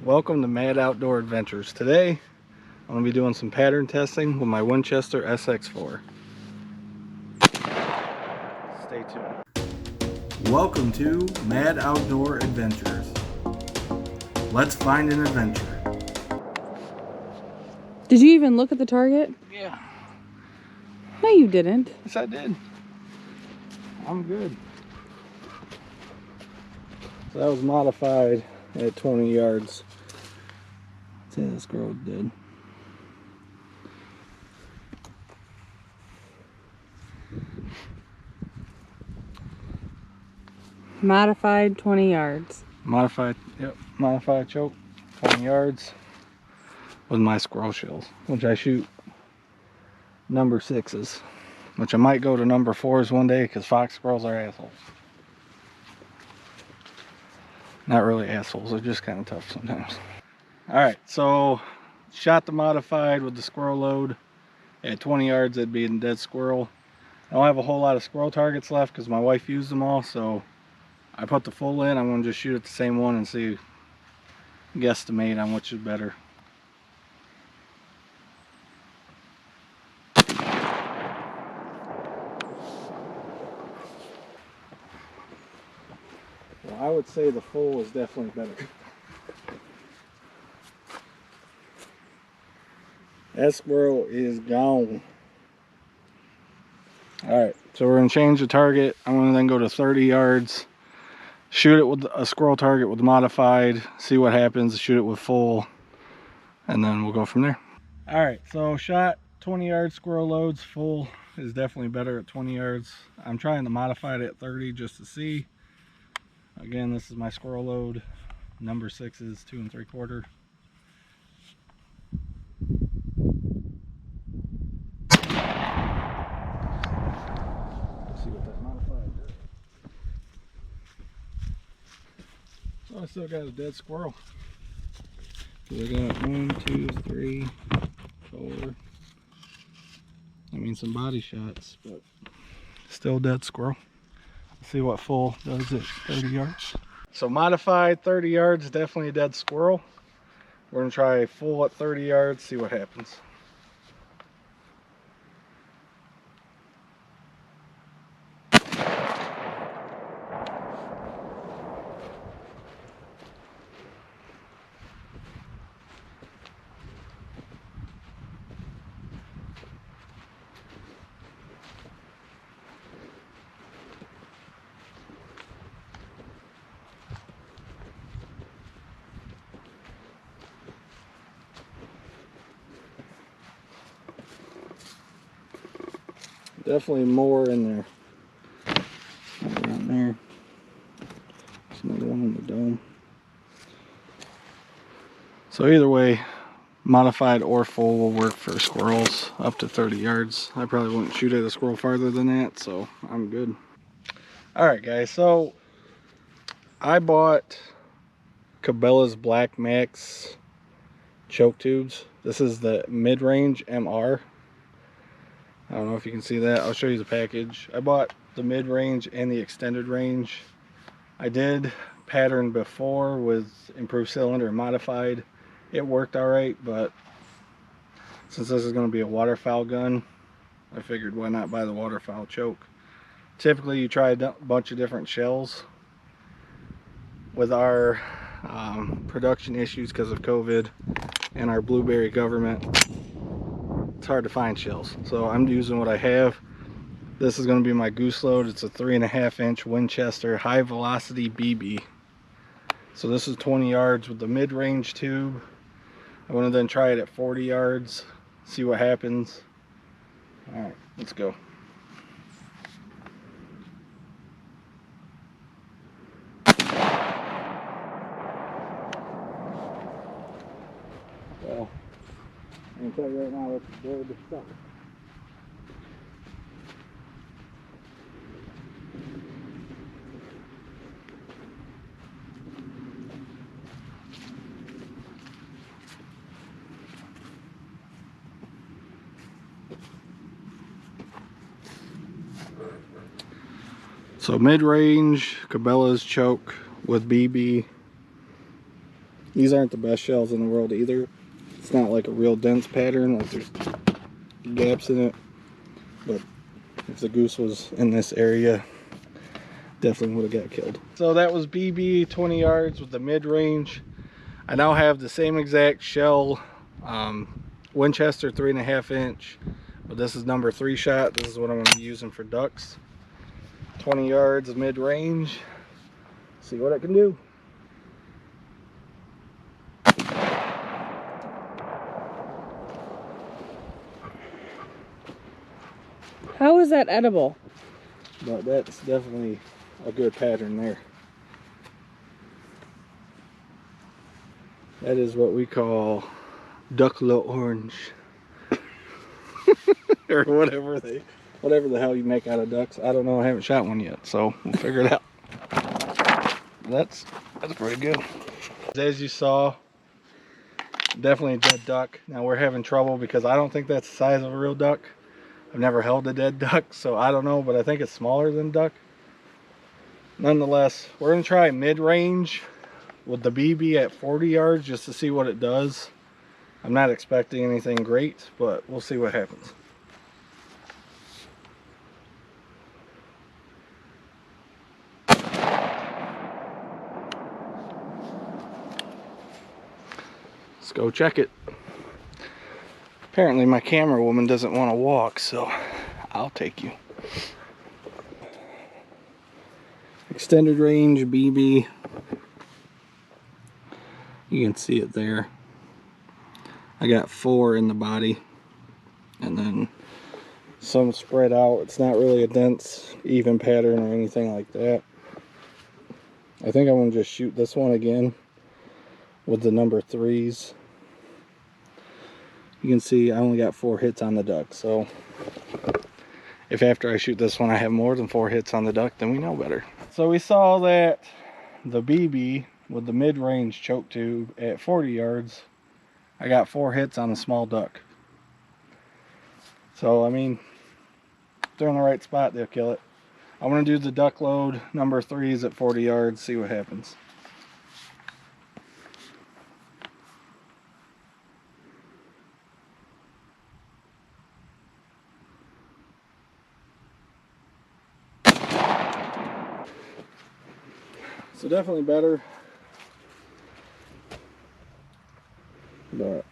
Welcome to Mad Outdoor Adventures. Today I'm going to be doing some pattern testing with my Winchester SX4. Stay tuned. Welcome to Mad Outdoor Adventures. Let's find an adventure. Did you even look at the target? Yeah. No, you didn't. Yes, I did. I'm good. So that was modified at 20 yards. See, this girl's dead. Modified 20 yards. Modified, yep, modified choke, 20 yards with my squirrel shells, which I shoot number 6s, which I might go to number 4s one day because fox squirrels are assholes. Not really assholes, they're just kind of tough sometimes. Alright, so shot the modified with the squirrel load at 20 yards. That'd be a dead squirrel. I don't have a whole lot of squirrel targets left because my wife used them all, so I put the full in. I'm going to just shoot at the same one and see, guesstimate on which is better. Well, I would say the full is definitely better. That squirrel is gone. Alright, so we're going to change the target. I'm going to then go to 30 yards. Shoot it with a squirrel target with modified. See what happens. Shoot it with full. And then we'll go from there. Alright, so shot 20 yards squirrel loads. Full is definitely better at 20 yards. I'm trying to modify it at 30 just to see. Again, this is my squirrel load. Number 6s, 2 3/4. See what that modified does. So I still got a dead squirrel. So I got 1, 2, 3, 4. I mean, some body shots, but still dead squirrel. Let's see what full does at 30 yards. So modified 30 yards, definitely a dead squirrel. We're gonna try full at 30 yards, see what happens. Definitely more in there. Around there. There's another one in the dome. So either way, modified or full will work for squirrels up to 30 yards. I probably wouldn't shoot at a squirrel farther than that, so I'm good. Alright guys, so I bought Cabela's Black Max choke tubes. This is the mid-range MR. I don't know if you can see that. I'll show you the package. I bought the mid-range and the extended range. I did pattern before with improved cylinder and modified. It worked all right, but since this is going to be a waterfowl gun, I figured why not buy the waterfowl choke. Typically you try a bunch of different shells. With our production issues because of COVID and our blueberry government, it's hard to find shells, so I'm using what I have. This is going to be my goose load. It's a 3.5-inch Winchester high velocity BB. So this is 20 yards with the mid-range tube. I want to then try it at 40 yards, see what happens. All right, let's go. Well, I can tell you right now, it's very good stuff. So mid-range Cabela's choke with BB. These aren't the best shells in the world either. It's not like a real dense pattern, like there's gaps in it. But if the goose was in this area, definitely would have got killed. So that was BB 20 yards with the mid-range. I now have the same exact shell, Winchester 3.5 inch, but this is number 3 shot. This is what I'm going to be using for ducks. 20 yards of mid-range. See what I can do. How is that edible? But that's definitely a good pattern there. That is what we call 𝗪𝗏𝗄𝗃 or whatever the hell you make out of ducks. I don't know, I haven't shot one yet, so we'll figure it out. That's pretty good. As you saw, definitely a dead duck. Now we're having trouble because I don't think that's the size of a real duck. I've never held a dead duck, so I don't know, but I think it's smaller than duck. Nonetheless, we're gonna try mid-range with the BB at 40 yards just to see what it does. I'm not expecting anything great, but we'll see what happens. Let's go check it. Apparently my camera woman doesn't want to walk, so I'll take you. Extended range BB. You can see it there. I got 4 in the body and then some spread out. It's not really a dense, even pattern or anything like that. I think I'm going to just shoot this one again with the number 3s. You can see I only got 4 hits on the duck, so if after I shoot this one I have more than 4 hits on the duck, then we know better. So we saw that the BB with the mid-range choke tube at 40 yards, I got 4 hits on a small duck. So I mean, if they're in the right spot, they'll kill it. I'm going to do the duck load number 3s at 40 yards, see what happens. So definitely better, but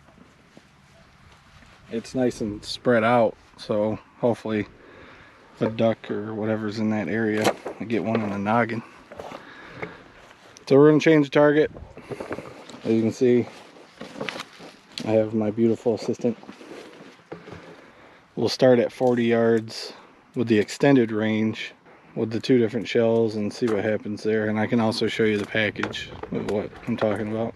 it's nice and spread out, so hopefully a duck or whatever's in that area, I get one in the noggin. So we're going to change the target. As you can see, I have my beautiful assistant. We'll start at 40 yards with the extended range with the 2 different shells and see what happens there. And I can also show you the package of what I'm talking about.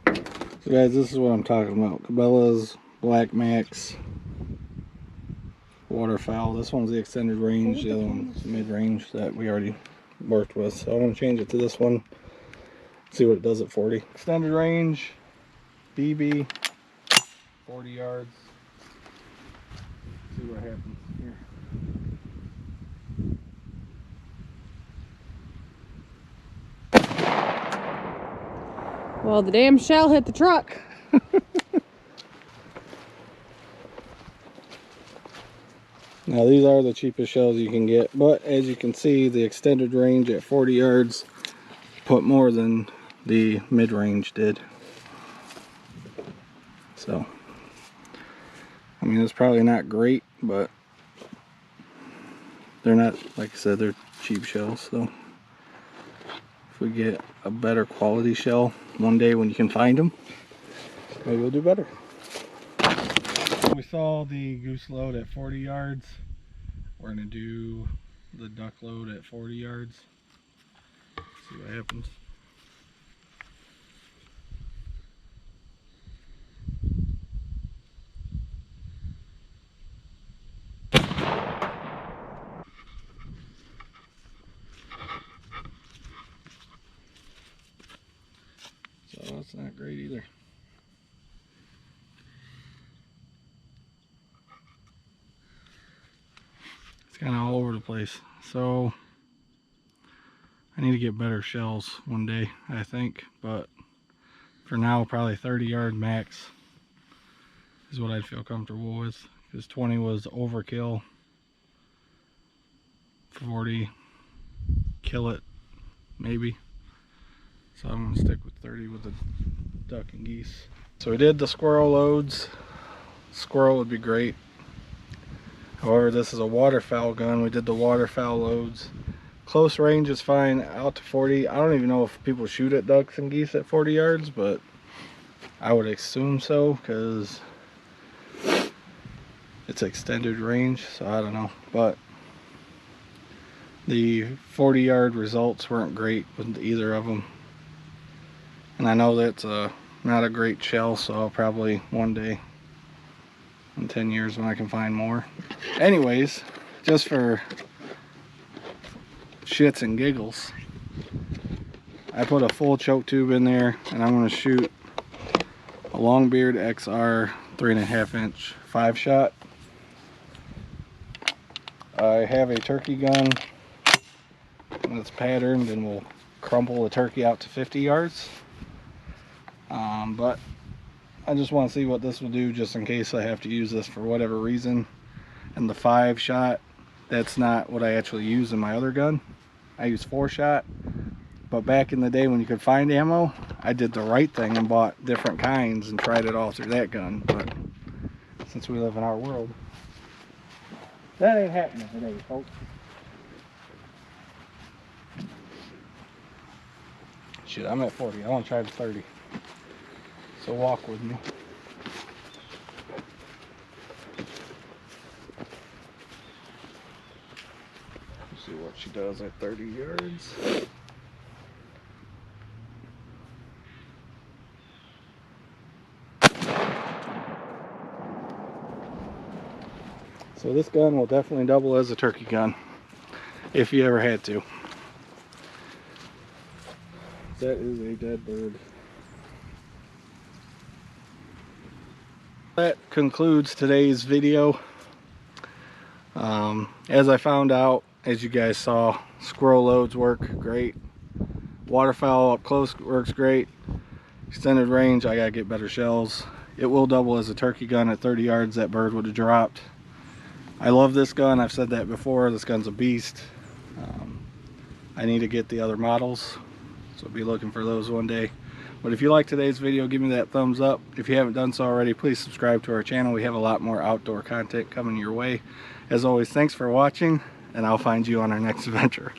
So guys, this is what I'm talking about. Cabela's Black Max Waterfowl. This one's the extended range, the other one's the mid-range that we already worked with. So I'm going to change it to this one, see what it does at 40. Extended range, BB, 40 yards. See what happens here. Well, the damn shell hit the truck. Now these are the cheapest shells you can get, but as you can see, the extended range at 40 yards put more than the mid-range did. So, I mean, it's probably not great, but they're not, like I said, they're cheap shells. So if we get a better quality shell one day when you can find them, maybe we'll do better. We saw the goose load at 40 yards. We're going to do the duck load at 40 yards. See what happens. So that's not great either. It's kind of all over the place. So I need to get better shells one day, I think, but For now, probably 30-yard max is what I'd feel comfortable with, because 20 was overkill. 40, kill it, maybe. So I'm gonna stick with 30 with the duck and geese. So we did the squirrel loads. Squirrel would be great. However, this is a waterfowl gun. We did the waterfowl loads. Close range is fine, out to 40. I don't even know if people shoot at ducks and geese at 40 yards, but I would assume so, because it's extended range, so I don't know. But the 40-yard results weren't great with either of them. And I know that's not a great shell, so I'll probably one day in 10 years when I can find more. Anyways, just for shits and giggles, I put a full choke tube in there, and I'm going to shoot a Longbeard XR 3.5-inch 5-shot. I have a turkey gun that's patterned and will crumple the turkey out to 50 yards. But I just want to see what this will do, just in case I have to use this for whatever reason. And the 5-shot, that's not what I actually use in my other gun. I use 4-shot. But back in the day when you could find ammo, I did the right thing and bought different kinds and tried it all through that gun. But since we live in our world, that ain't happening today, folks. Shit, I'm at 40. I want to try the 30. So walk with me. Let's see what she does at 30 yards. So this gun will definitely double as a turkey gun, if you ever had to. That is a dead bird. That concludes today's video. As I found out, as you guys saw, squirrel loads work great. Waterfowl up close works great. Extended range, I gotta get better shells. It will double as a turkey gun at 30 yards. That bird would have dropped. I love this gun. I've said that before. This gun's a beast. I need to get the other models, so I'll be looking for those one day. But if you like today's video, give me that thumbs up. If you haven't done so already, please subscribe to our channel. We have a lot more outdoor content coming your way. As always, thanks for watching, and I'll find you on our next adventure.